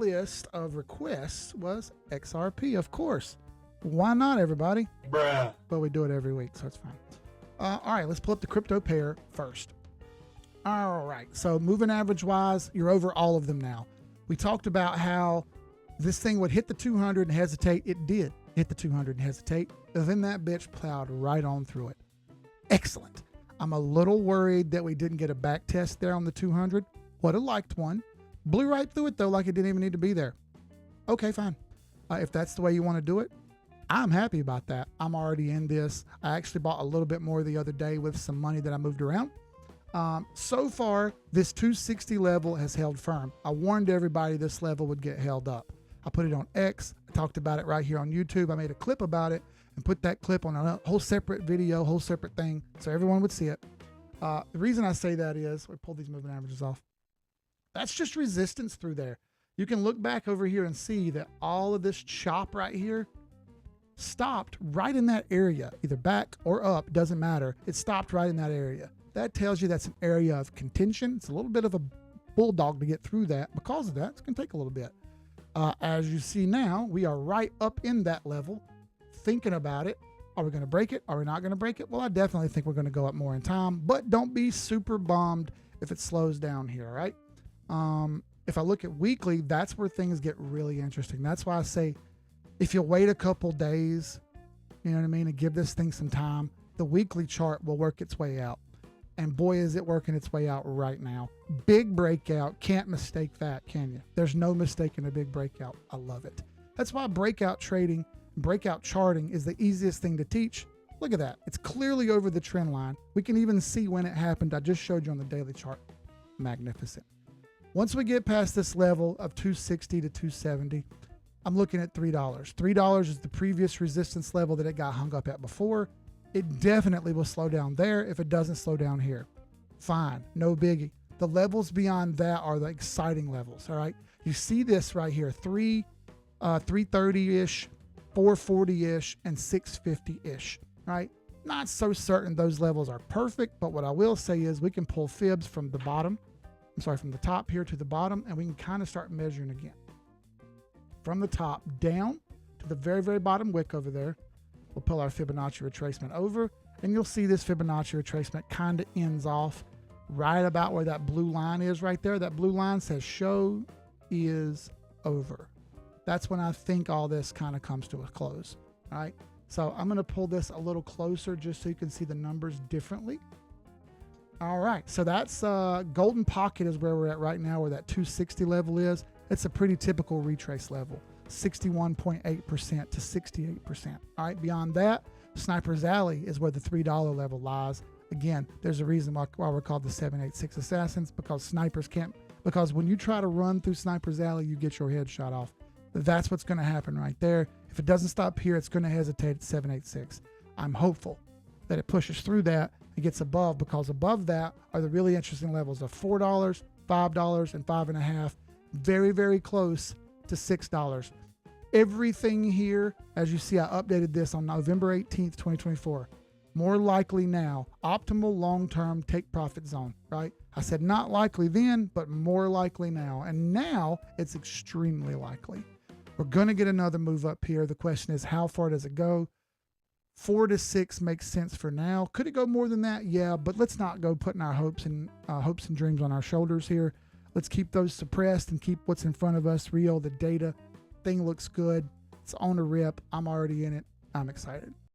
list of requests was XRP, of course. Why not, everybody? Bruh. But we do it every week, so it's fine. All right, let's pull up the crypto pair first. All right, so moving average wise, you're over all of them now. We talked about how this thing would hit the 200 and hesitate. It did hit the 200 and hesitate. And then that bitch plowed right on through it. Excellent. I'm a little worried that we didn't get a back test there on the 200. Would have liked one. Blew right through it though, like it didn't even need to be there. Okay, fine. If that's the way you want to do it, I'm happy about that. I'm already in this. I actually bought a little bit more the other day with some money that I moved around. So far, this 260 level has held firm. I warned everybody this level would get held up. I put it on X. I talked about it right here on YouTube. I made a clip about it and put that clip on a whole separate video, whole separate thing, so everyone would see it. The reason I say that is, we pull these moving averages off. That's just resistance through there. You can look back over here and see that all of this chop right here stopped right in that area, either back or up, doesn't matter. It stopped right in that area. That tells you that's an area of contention. It's a little bit of a bulldog to get through that. Because of that, it's going to take a little bit. As you see now, we are right up in that level, thinking about it. Are we going to break it? Are we not going to break it? Well, I definitely think we're going to go up more in time, but don't be super bummed if it slows down here, all right? If I look at weekly, that's where things get really interesting. That's why I say, if you wait a couple days, you know what I mean, and give this thing some time, the weekly chart will work its way out. And boy, is it working its way out right now. Big breakout. Can't mistake that, can you? There's no mistaking a big breakout. I love it. That's why breakout trading, breakout charting is the easiest thing to teach. Look at that. It's clearly over the trend line. We can even see when it happened. I just showed you on the daily chart. Magnificent. Once we get past this level of 260 to 270, I'm looking at $3. $3 is the previous resistance level that it got hung up at before. It definitely will slow down there if it doesn't slow down here. Fine, no biggie. The levels beyond that are the exciting levels, all right? You see this right here, 330-ish, 440-ish, and 650-ish, right? Not so certain those levels are perfect, but what I will say is we can pull fibs from the bottom, from the top here to the bottom, and we can kind of start measuring again. From the top down to the very, very bottom wick over there, we'll pull our Fibonacci retracement over, and you'll see this Fibonacci retracement kind of ends off right about where that blue line is right there. That blue line says show is over. That's when I think all this kind of comes to a close, all right? So I'm going to pull this a little closer just so you can see the numbers differently. All right, so that's golden pocket is where we're at right now, where that 260 level is. It's a pretty typical retrace level, 61.8% to 68%. All right, beyond that, Sniper's Alley is where the $3 level lies. Again, there's a reason why we're called the 786 Assassins, because snipers can't, because when you try to run through Sniper's Alley, you get your head shot off. That's what's going to happen right there. If it doesn't stop here, it's going to hesitate at 786. I'm hopeful that it pushes through that and gets above, because above that are the really interesting levels of $4, $5, and $5.50. Very, very close to $6. Everything here, as you see, I updated this on November 18th, 2024. More likely now, optimal long-term take profit zone, right? I said not likely then, but more likely now. And now it's extremely likely. We're going to get another move up here. The question is, how far does it go? 4 to 6 makes sense for now. Could it go more than that? Yeah, but let's not go putting our hopes and dreams on our shoulders here. Let's keep those suppressed and keep what's in front of us real. The data thing looks good. It's on a rip. I'm already in it. I'm excited.